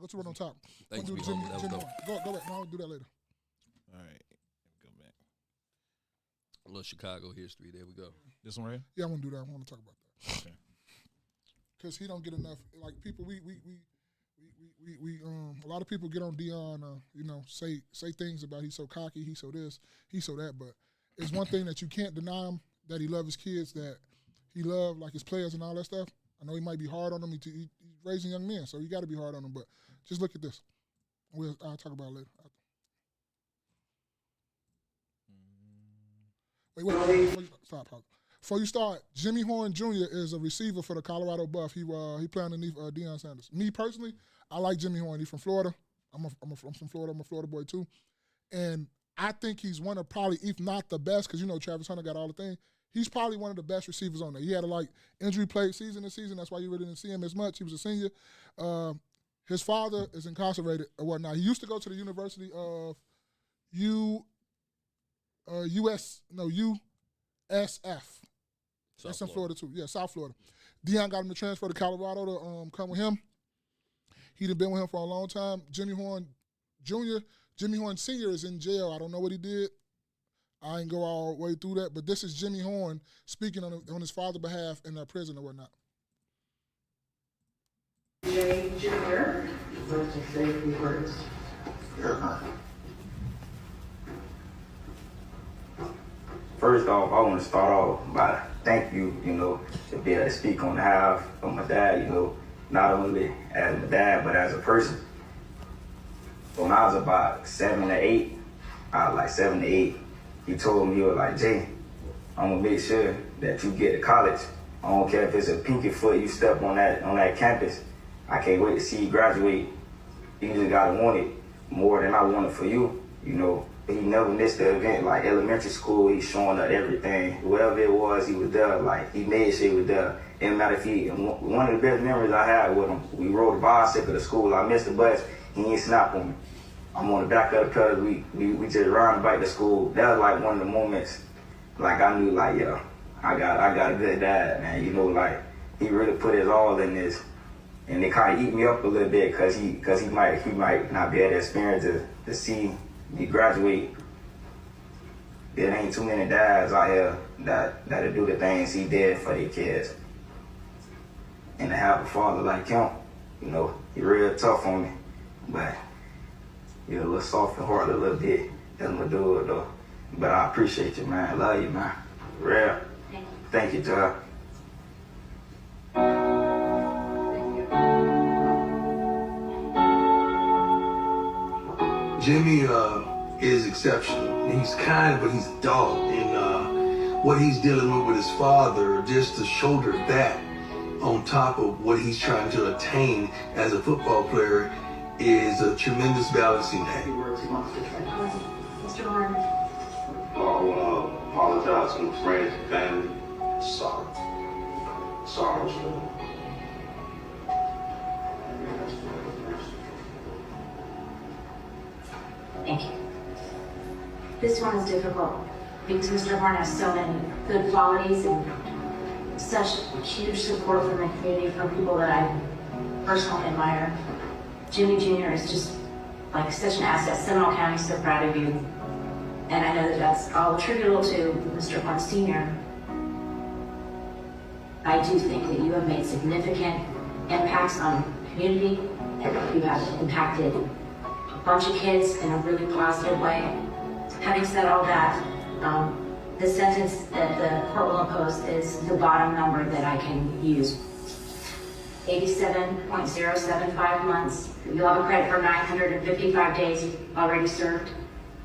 Go to one on top. Thanks, do me, Jimmy, homie. That was Jimmy dope. Go back. No, I'll do that later. All right, go back. A little Chicago history. There we go. This one right here? Yeah, I want to do that. I want to talk about that. Okay. Because he don't get enough. Like people, we a lot of people get on Dion. Say things about he's so cocky, he's so this, he's so that. But it's one thing that you can't deny him, that he loves his kids, that he loved like his players and all that stuff. I know he might be hard on them. He's raising young men, so you got to be hard on them. But just look at this. I'll talk about it later. Wait. Stop. Before you start, Jimmy Horn Jr. is a receiver for the Colorado Buff. He play underneath Deion Sanders. Me personally, I like Jimmy Horn. He's from Florida. I'm from Florida. I'm a Florida boy too, and I think he's one of probably, if not the best, because Travis Hunter got all the things. He's probably one of the best receivers on there. He had a injury plagued season this season. That's why you really didn't see him as much. He was a senior. His father is incarcerated or whatnot. He used to go to the University of USF. That's in Florida too. Yeah, South Florida. Deion got him to transfer to Colorado to come with him. He'd been with him for a long time. Jimmy Horn Jr., Jimmy Horn Sr. is in jail. I don't know what he did. I ain't go all the way through that, but this is Jimmy Horn speaking on his father's behalf in prison or whatnot. Jay Jr. Let's just say a few words. First off, I want to start off by thank you, to be able to speak on behalf of my dad, not only as my dad, but as a person. When I was about 7 to 8, he told me, he was like, Jay, I'm going to make sure that you get to college. I don't care if it's a pinky foot you step on that campus. I can't wait to see you graduate. You just got to want it more than I want it for you, He never missed the event, like elementary school, he's showing up everything. Whoever it was, he was there. He made sure he was there. It didn't matter if one of the best memories I had with him, we rode a bicycle to school. I missed the bus, he ain't snap on me. I'm on the back of the pedal, we just ride the bike to school. That was one of the moments, I knew, yeah, I got a good dad, man. He really put his all in this. And it kind of eat me up a little bit because he might not be able to experience to see me graduate. There ain't too many dads out here that'll do the things he did for their kids. And to have a father like him, he real tough on me. But you're a little soft and hard a little bit. That's my dude though. But I appreciate you, man. I love you, man. Real. Thank you, Joe. Jimmy is exceptional. He's kind, but he's adult. And what he's dealing with his father, just to shoulder that on top of what he's trying to attain as a football player, is a tremendous balancing act. Mr. Horn. I want to apologize to my friends and family. Sorry. Sorry, Mr. Thank you. This one is difficult because Mr. Horn has so many good qualities and such huge support from the community, from people that I personally admire. Jimmy Jr. is just such an asset. Seminole County is so proud of you. And I know that that's all attributable to Mr. Horn Sr. I do think that you have made significant impacts on the community, and you have impacted a bunch of kids in a really positive way. Having said all that, the sentence that the court will impose is the bottom number that I can use. 87.075 months. You'll have a credit for 955 days you've already served.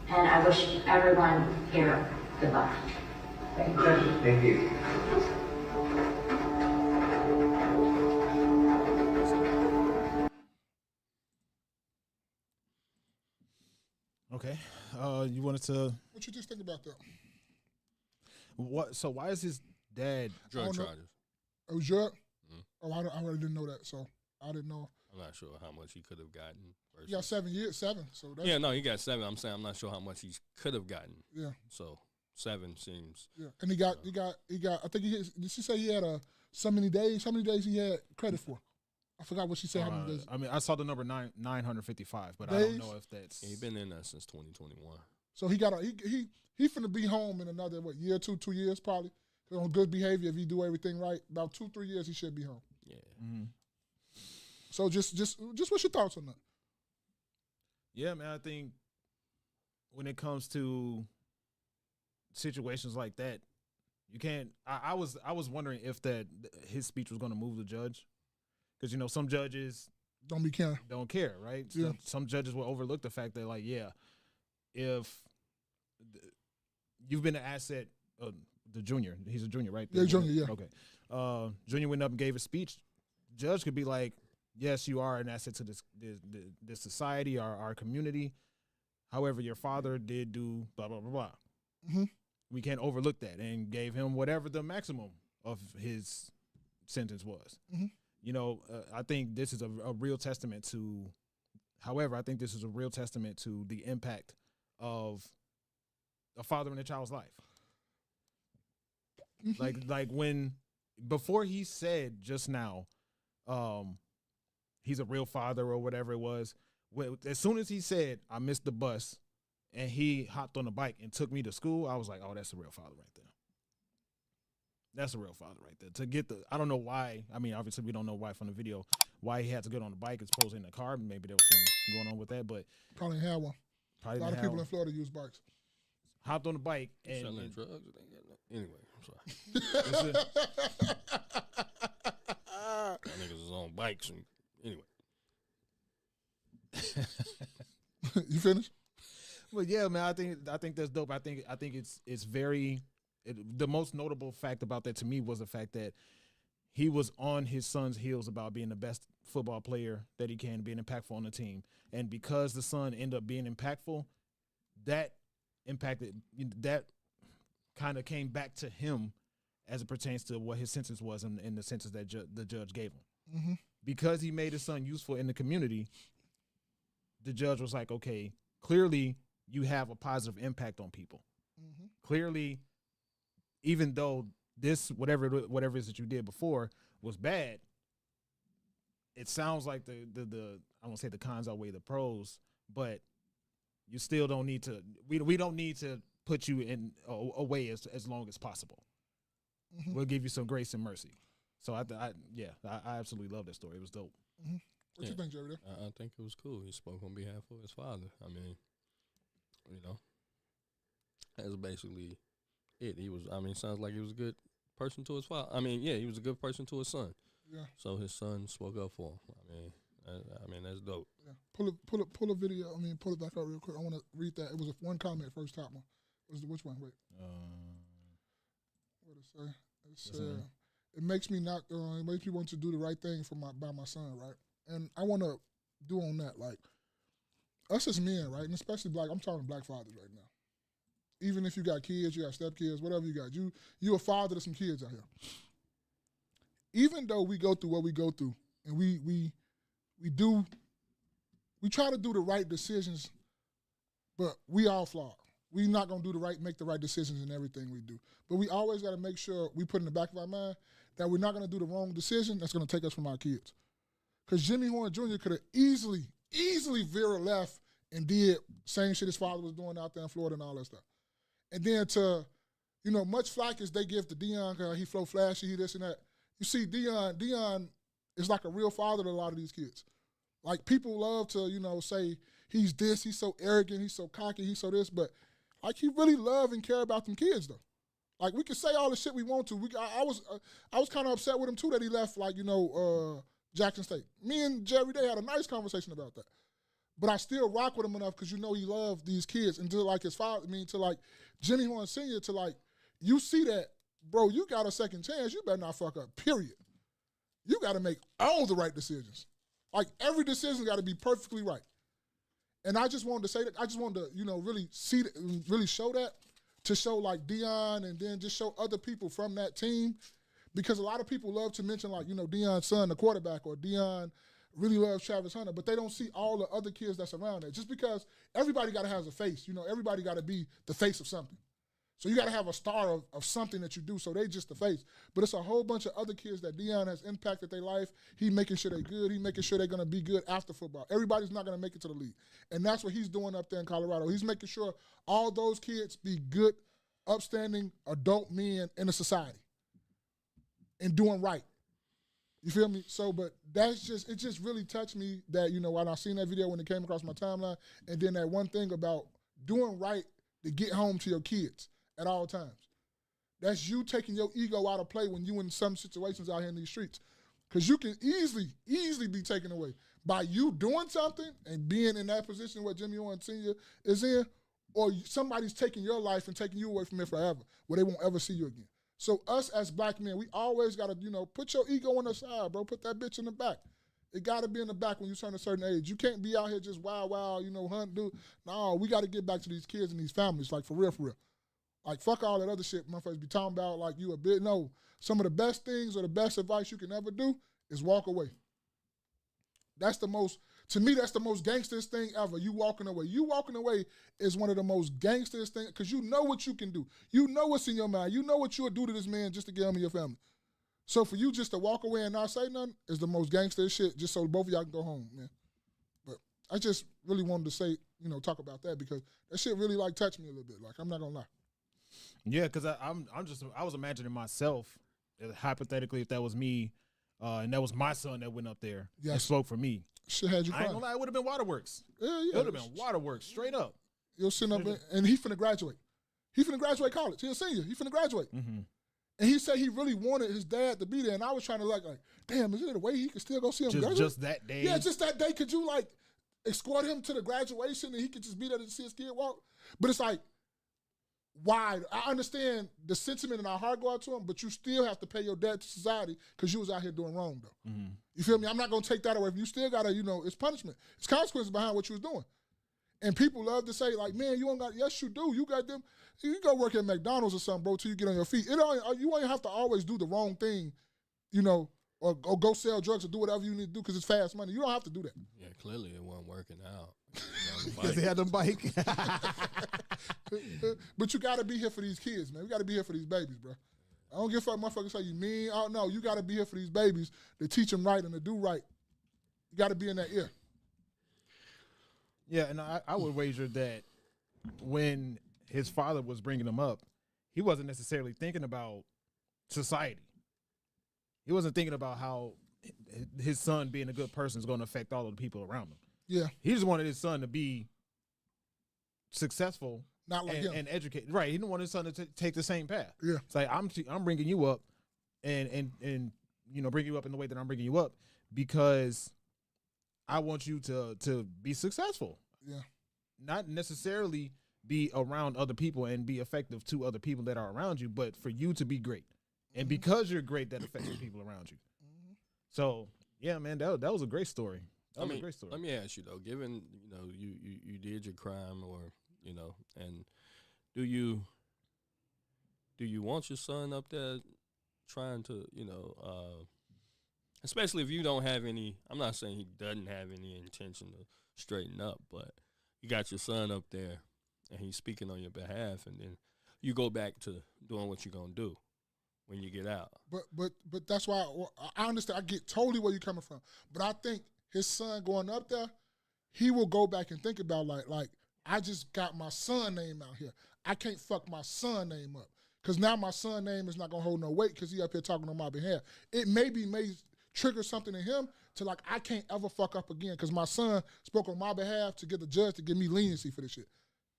And I wish everyone here good luck. Thank you. Okay. You wanted to. What you just think about that? What? So why is his dad Drug charges. Oh, drug? Oh, I really didn't know that, so I didn't know. I'm not sure how much he could have gotten. He got 7 years, 7. So that's, yeah, no, he got 7. I'm saying I'm not sure how much he could have gotten. Yeah. So 7 seems. Yeah, and he got. I think did she say he had so many days? How many days he had credit for? I forgot what she said. How many days? I mean, I saw the number 955, but I don't know if that's. He's been in that since 2021. So he finna be home in another year, 2 years probably. On good behavior, if he do everything right, about 2-3 years he should be home. Yeah. Mm-hmm. So just what's your thoughts on that? Yeah, man, I think when it comes to situations like that, you can't. I was wondering if his speech was going to move the judge, because some judges don't care, right? Yeah. Some judges will overlook the fact that, like, yeah, if you've been an asset, the junior, he's a junior, right? Yeah, junior, yeah. Okay. Junior went up and gave a speech. Judge could be like, yes, you are an asset to this society, our community. However, your father did do blah, blah, blah, blah. Mm-hmm. We can't overlook that, and gave him whatever the maximum of his sentence was. Mm-hmm. I think this is a real testament to, however, I think this is a real testament to the impact of a father in a child's life. Like when, before he said just now, he's a real father or whatever it was, as soon as he said, I missed the bus, and he hopped on the bike and took me to school, I was like, oh, that's a real father right there. That's a real father right there. To get I don't know why. I mean, obviously we don't know why from the video, why he had to get on the bike as opposed to in the car. Maybe there was something going on with that, but probably had one. A lot of people in Florida use bikes. Hopped on the bike and selling drugs. Anyway, I'm sorry. That niggas is on bikes and anyway. You finished? Well, yeah, man. I think that's dope. I think it's very. The most notable fact about that to me was the fact that he was on his son's heels about being the best football player that he can, being impactful on the team, and because the son ended up being impactful, that impacted, that kind of came back to him as it pertains to what his sentence was in the sentence that the judge gave him. Mm-hmm. Because he made his son useful in the community, the judge was like, okay, clearly you have a positive impact on people. Mm-hmm. Clearly, even though this, whatever it is that you did before was bad, it sounds like the I won't say the cons outweigh the pros, but you still don't need to, we don't need to put you in away as long as possible. Mm-hmm. We'll give you some grace and mercy. So I absolutely love that story. It was dope. Mm-hmm. What you think, Jerry? I think it was cool. He spoke on behalf of his father. I mean, that's basically it. He was, sounds like he was a good person to his father. He was a good person to his son. Yeah. So his son spoke up for him. That's dope. Yeah. Pull a video. Pull it back up real quick. I want to read that. It was one comment, first top one. Which one? Wait. What did it say? It said, it makes me want to do the right thing by my son, right? And I want to do on that, like, us as men, right? And especially black, I'm talking black fathers right now. Even if you got kids, you got stepkids, whatever you got, you a father to some kids out here. Even though we go through what we go through, and we try to do the right decisions, but we all flawed. We not gonna make the right decisions in everything we do. But we always gotta make sure we put in the back of our mind that we're not gonna do the wrong decision that's gonna take us from our kids. Because Jimmy Horn Jr. could have easily veered left and did same shit his father was doing out there in Florida and all that stuff. And then to, much flack as they give to Deion, because he flow flashy, he this and that. You see, Deion is like a real father to a lot of these kids. Like, people love to, say he's this, he's so arrogant, he's so cocky, he's so this, but like, he really love and care about them kids though. Like, we can say all the shit we want to. I was kind of upset with him too that he left, like, Jackson State. Me and Jerry Day had a nice conversation about that. But I still rock with him enough because he loved these kids. And to like his father, to like Jimmy Horn Sr., to like, you see that, bro, you got a second chance, you better not fuck up, period. You got to make all the right decisions. Like, every decision got to be perfectly right. And I just wanted to say that, I just wanted to, really see that, really show that, to show like Deion and then just show other people from that team. Because a lot of people love to mention, like, Deion's son, the quarterback, or Deion really loves Travis Hunter, but they don't see all the other kids that's around there. Just because everybody got to have a face, everybody got to be the face of something. So you got to have a star of something that you do. So they just the face. But it's a whole bunch of other kids that Deion has impacted their life. He making sure they're good. He making sure they're going to be good after football. Everybody's not going to make it to the league. And that's what he's doing up there in Colorado. He's making sure all those kids be good, upstanding adult men in a society and doing right. You feel me? So, but it just really touched me that, when I seen that video when it came across my timeline, and then that one thing about doing right to get home to your kids at all times. That's you taking your ego out of play when you in some situations out here in these streets. Because you can easily be taken away by you doing something and being in that position where Jimmy Horn Sr. is in, or somebody's taking your life and taking you away from it forever, where they won't ever see you again. So us as black men, we always got to, put your ego on the side, bro. Put that bitch in the back. It got to be in the back when you turn a certain age. You can't be out here just wild, hunt, do. No, we got to get back to these kids and these families, like for real, for real. Like, fuck all that other shit motherfuckers be talking about like you a bit. No, some of the best things or the best advice you can ever do is walk away. That's the most gangsterest thing ever, you walking away. You walking away is one of the most gangsterest things because you know what you can do. You know what's in your mind. You know what you'll do to this man just to get him and your family. So for you just to walk away and not say nothing is the most gangster shit just so both of y'all can go home, man. But I just really wanted to say, talk about that because that shit really like touched me a little bit. Like, I'm not gonna lie. Yeah, because I was imagining myself, hypothetically, if that was me, and that was my son that went up there and spoke for me. Shit had you I ain't crying. gonna lie, it would have been Waterworks. Yeah. It would have been Waterworks, straight up. You'll sit up and he finna graduate. He finna graduate college. He's a senior. He finna graduate. Mm-hmm. And he said he really wanted his dad to be there. And I was trying to like, damn, is there a way he could still go see him graduate? Just that day? Yeah, just that day. Could you escort him to the graduation and he could just be there to see his kid walk? But it's like, why? I understand the sentiment and our heart go out to him, but you still have to pay your debt to society because you was out here doing wrong, though. Mm-hmm. You feel me? I'm not going to take that away from you. You still got to, it's punishment. It's consequences behind what you was doing. And people love to say, like, man, you don't got, yes, you do. You got them. You go work at McDonald's or something, bro, till you get on your feet. You ain't have to always do the wrong thing, or go sell drugs or do whatever you need to do because it's fast money. You don't have to do that. Yeah, clearly it wasn't working out. Because he had the bike. But you got to be here for these kids, man. We got to be here for these babies, bro. I don't give a fuck motherfuckers say you mean. Oh, no, you got to be here for these babies to teach them right and to do right. You got to be in that ear. Yeah, and I would wager that when his father was bringing him up, he wasn't necessarily thinking about society. He wasn't thinking about how his son being a good person is going to affect all of the people around him. Yeah. He just wanted his son to be successful, not like him, and educated. Right. He didn't want his son to take the same path. Yeah. It's like I'm bringing you up, and bring you up in the way that I'm bringing you up because I want you to be successful. Yeah. Not necessarily be around other people and be effective to other people that are around you, but for you to be great. And because you're great, that affects the people around you. Mm-hmm. So, yeah, man, that was a great story. That was a great story. Let me ask you, though, given, you did your crime or, and do you want your son up there trying to, especially if you don't have any, I'm not saying he doesn't have any intention to straighten up, but you got your son up there and he's speaking on your behalf, and then you go back to doing what you're going to do when you get out. But that's why I understand. I get totally where you're coming from. But I think his son going up there, he will go back and think about like I just got my son name out here. I can't fuck my son name up because now my son name is not gonna hold no weight because he up here talking on my behalf. It may trigger something in him to like I can't ever fuck up again because my son spoke on my behalf to get the judge to give me leniency for this shit.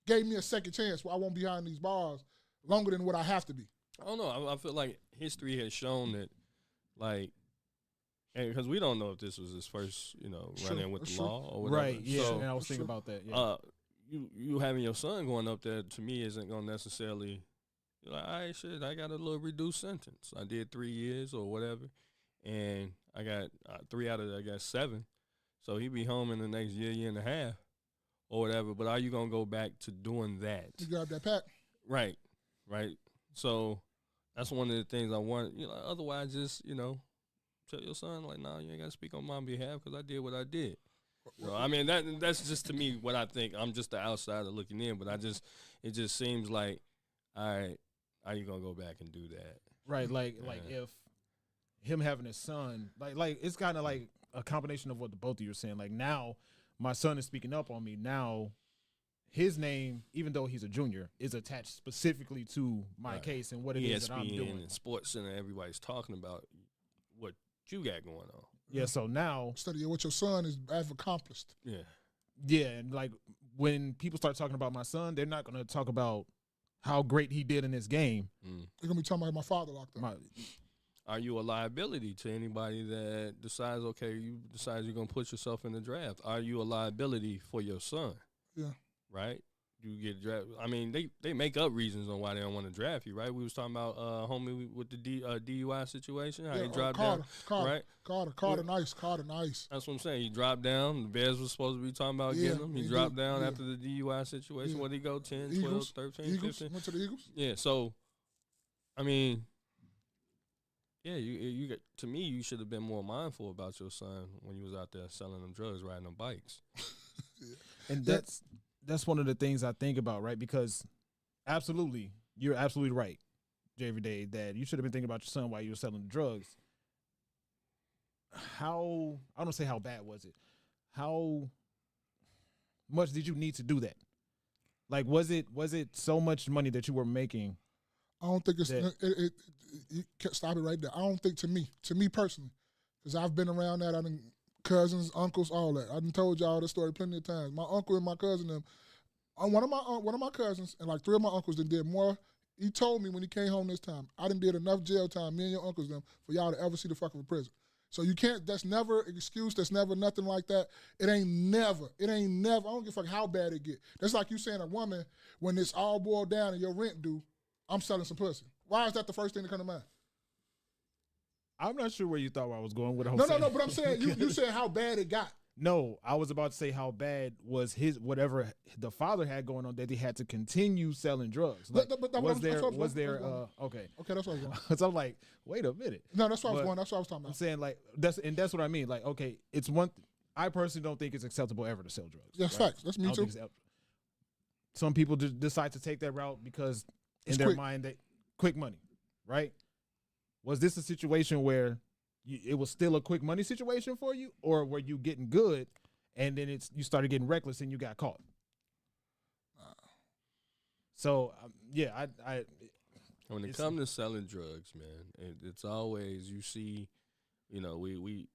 Gave me a second chance where I won't be behind these bars longer than what I have to be. I don't know. I feel like history has shown that, like, because we don't know if this was his first, run-in with the law or whatever. Right, yeah, so, and I was thinking about that, yeah. You having your son going up there, to me, isn't going to necessarily, like, all right, shit, I got a little reduced sentence. I did 3 years or whatever, and I got 3 out of that, I got 7. So he'll be home in the next year and a half or whatever. But are you going to go back to doing that? You grab that pack. Right. So that's one of the things I want. Otherwise, just tell your son like, nah, you ain't gotta speak on my behalf because I did what I did. I mean that's just to me what I think. I'm just the outsider looking in, but it just seems like all right, how you gonna go back and do that? Right, like if him having a son, like it's kind of like a combination of what the both of you are saying. Like now, my son is speaking up on me. Now, his name, even though he's a junior, is attached specifically to my case and what it is that I'm doing. And Sports Center, everybody's talking about what you got going on. Yeah, so now Study what your son have accomplished. Yeah, and like when people start talking about my son, they're not going to talk about how great he did in this game. They're gonna be talking about my father locked up. Are you a liability to anybody that decides, okay, you decide you're going to put yourself in the draft? Are you a liability for your son? Yeah. Right? You get drafted. I mean, they make up reasons on why they don't want to draft you, right? We was talking about homie with the DUI situation, how he dropped down. Right? Carter, nice. That's what I'm saying. He dropped down. The Bears was supposed to be talking about getting him. He dropped down after the DUI situation. Where did he go? 10, Eagles, 12, 13, Eagles, 15? went to the Eagles. Yeah, so, I mean, yeah, you get, to me, you should have been more mindful about your son when you was out there selling them drugs, riding them bikes. And that's one of the things I think about, right? Because absolutely, you're absolutely right, J.V. Day, that you should have been thinking about your son while you were selling the drugs. How, I don't say how bad was it? How much did you need to do that? Like, was it so much money that you were making? I don't think it's you can't stop it right there. I don't think to me personally, because I've been around that. I done cousins, uncles, all that. I done told y'all this story plenty of times. My uncle and my cousin, them, one of my cousins and like 3 of my uncles that did more. He told me when he came home this time, I done did enough jail time, me and your uncles them, for y'all to ever see the fuck of a prison. So you can't. That's never an excuse. That's never nothing like that. It ain't never. I don't give a fuck how bad it get. That's like you saying a woman when it's all boiled down and your rent due. I'm selling some pussy. Why is that the first thing that come to mind? I'm not sure where you thought I was going with the whole No, but I'm saying, you said how bad it got. No, I was about to say how bad was whatever the father had going on that he had to continue selling drugs. Like, was there, okay. Okay, that's what I was going. So I'm like, wait a minute. No, that's what I was going. That's what I was talking about. I'm saying like, that's what I mean. Like, okay, it's one, I personally don't think it's acceptable ever to sell drugs. That's facts. That's me too. Some people just decide to take that route because in their mind, that quick money, right? Was this a situation where it was still a quick money situation for you, or were you getting good and then you started getting reckless and you got caught? So yeah, I when it comes to selling drugs, man, it's always, you see, you know, we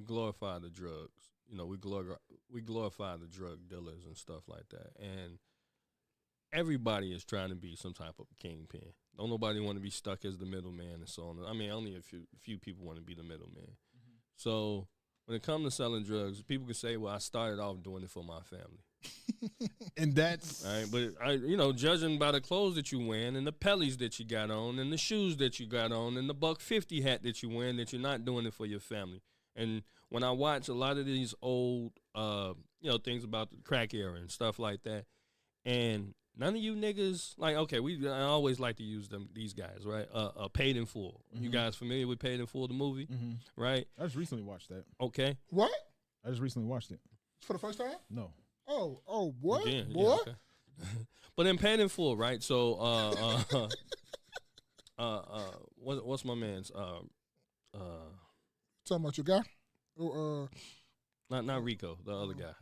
glorify the drugs, you know, we glorify the drug dealers and stuff like that, and everybody is trying to be some type of kingpin. Don't nobody want to be stuck as the middleman and so on. I mean, only a few people want to be the middleman. Mm-hmm. So when it comes to selling drugs, people can say, well, I started off doing it for my family. And that's... All right, but, judging by the clothes that you wearing and the pellies that you got on and the shoes that you got on and the $150 hat that you wearing, that you're not doing it for your family. And when I watch a lot of these old, things about the crack era and stuff like that, and none of you niggas, like, okay, I always like to use these guys, right? Paid in Full. Mm-hmm. You guys familiar with Paid in Full, the movie? Mm-hmm. Right? I just recently watched that. Okay. What? I just recently watched it. For the first time? No. Oh, what? Again, what? Yeah, okay. But in Paid in Full, right? So, what's my man's? Talking about your guy? Not Rico, the other guy.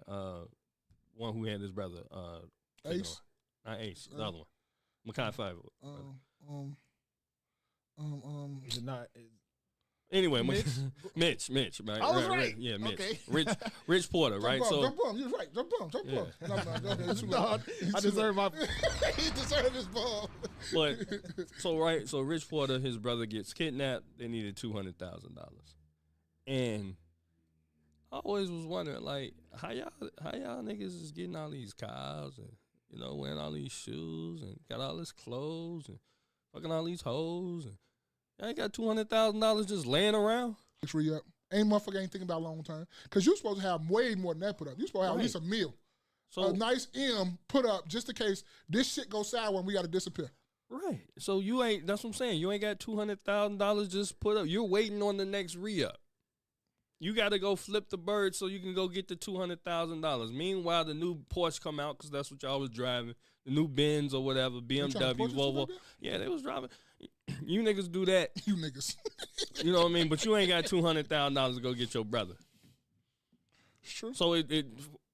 One who had his brother. Ace. Not Ace, the other one. Makai 5. Is it not? Anyway, Mitch, right? I was right. Yeah, Mitch. Okay. Rich Porter, right? Jump on. You're right. Jump on. Yeah. No, I deserve my. He deserved his ball. But so Rich Porter, his brother gets kidnapped. They needed $200,000, and I always was wondering, like, how y'all niggas is getting all these cars and, wearing all these shoes and got all this clothes and fucking all these hoes, and y'all ain't got $200,000 just laying around? Re-up. Motherfucker ain't thinking about long term. Because you're supposed to have way more than that put up. You're supposed to have at least a meal. So a nice M put up just in case this shit goes sour and we got to disappear. Right. So that's what I'm saying. You ain't got $200,000 just put up. You're waiting on the next re-up. You got to go flip the bird so you can go get the $200,000. Meanwhile, the new Porsche come out because that's what y'all was driving. The new Benz or whatever, BMW, Volvo. Yeah, they was driving. You niggas do that. You niggas. You know what I mean? But you ain't got $200,000 to go get your brother. Sure. So it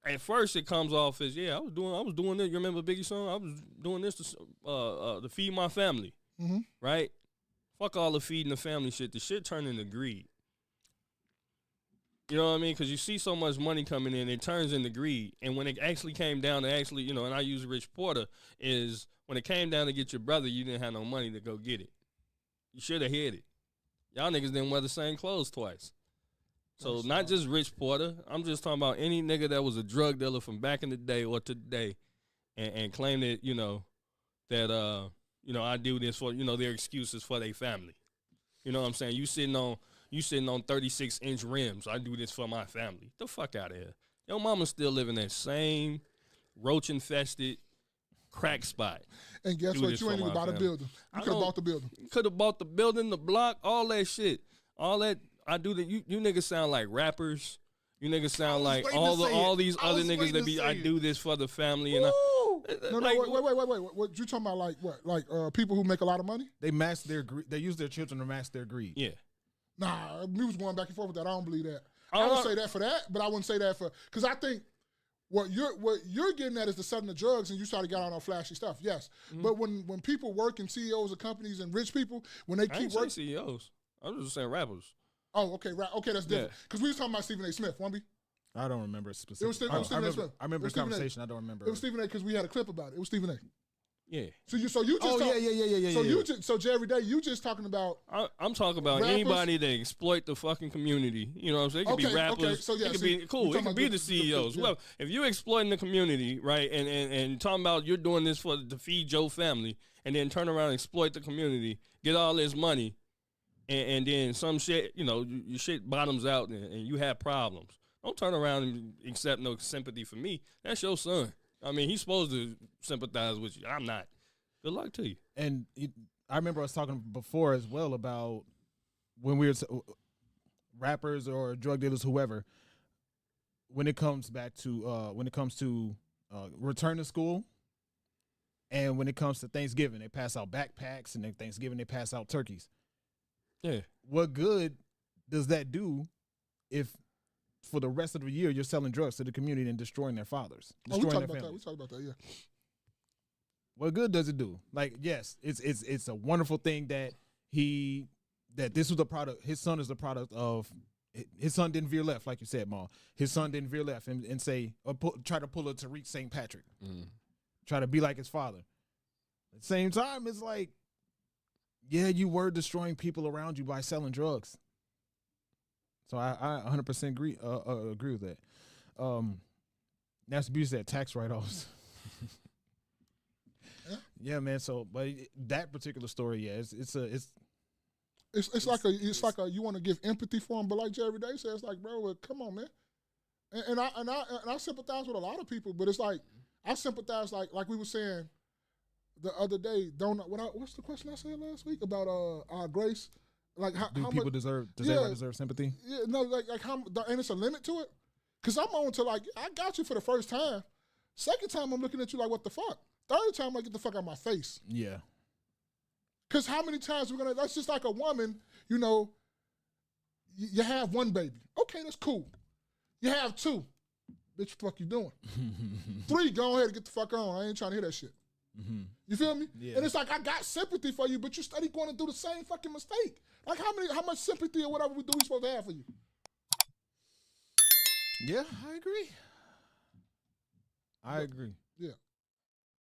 at first it comes off as, I was doing this. You remember Biggie's song? I was doing this to feed my family. Mm-hmm. Right? Fuck all the feeding the family shit. The shit turned into greed. You know what I mean? Because you see so much money coming in, it turns into greed. And when it actually came down to and I use Rich Porter, is when it came down to get your brother, you didn't have no money to go get it. You should have hid it. Y'all niggas didn't wear the same clothes twice. So not just Rich Porter. I'm just talking about any nigga that was a drug dealer from back in the day or today and claimed that, that, I do this for, their excuses for their family. You know what I'm saying? You sitting on 36-inch rims. I do this for my family. Get the fuck out of here. Your mama's still living that same roach-infested crack spot. And guess what? You ain't even bought a building. You could have bought the building. Could have bought the building, the block, all that shit. All that. I do that. You niggas sound like rappers. You niggas sound like all these other niggas that be, I do this for the family. And No, wait. What you talking about? Like what? Like people who make a lot of money? They mask their greed. They use their children to mask their greed. Yeah. Nah, we was going back and forth with that. I don't believe that. I would say that for that, but I wouldn't say that for because I think what you're getting at is the selling of drugs and you try to get on all flashy stuff. Yes, but when people work in CEOs of companies and rich people, when they keep working, CEOs. I was just saying rappers. Oh, okay, right. Okay, that's different. Because we was talking about Stephen A. Smith, wasn't we? I don't remember specifically. It was Stephen A. Smith. I remember the conversation. I don't remember. It was Stephen A. because we had a clip about it. It was Stephen A. Yeah. So you just So Jerry Day, you just talking about. I'm talking about rappers? Anybody that exploit the fucking community. You know what I'm saying? It could be rappers. Okay. So it could be cool. It could be the CEOs. Well, if you're exploiting the community, right, and talking about you're doing this to feed your family, and then turn around and exploit the community, get all this money, and then some shit, your shit bottoms out, and you have problems. Don't turn around and accept no sympathy for me. That's your son. I mean, he's supposed to sympathize with you. I'm not. Good luck to you. And I remember us talking before as well about when we were rappers or drug dealers, whoever, when it comes to return to school and when it comes to Thanksgiving, they pass out backpacks, and then Thanksgiving they pass out turkeys. Yeah. What good does that do if for the rest of the year you're selling drugs to the community and destroying their fathers? We talked about that, yeah. What good does it do? Like, yes, it's a wonderful thing that this was a product. His son is a product of his son didn't veer left, like you said, Ma. His son didn't veer left and say try to pull a Tariq St. Patrick, try to be like his father. At the same time, it's like, yeah, you were destroying people around you by selling drugs. So I 100% agree with that. Nasty Beauty said tax write-offs. Yeah, man. So, but that particular story, yeah, it's like you want to give empathy for him, but like Jerry Day says, like, bro, come on, man. And I sympathize with a lot of people, but it's like I sympathize like we were saying the other day. What's the question I said last week about our grace? Like how people much, deserve sympathy? Yeah, no, like how, and it's a limit to it. Cause I'm on to like I got you for the first time. Second time I'm looking at you like what the fuck. Third time, like, get the fuck out of my face. Yeah. Because how many times we're going to, that's just like a woman, you have one baby. Okay, that's cool. You have two. Bitch, what the fuck you doing? 3, go ahead and get the fuck on. I ain't trying to hear that shit. Mm-hmm. You feel me? Yeah. And it's like, I got sympathy for you, but you study going to do the same fucking mistake. Like, how much sympathy or whatever we supposed to have for you? Yeah, I agree. I agree. Yeah.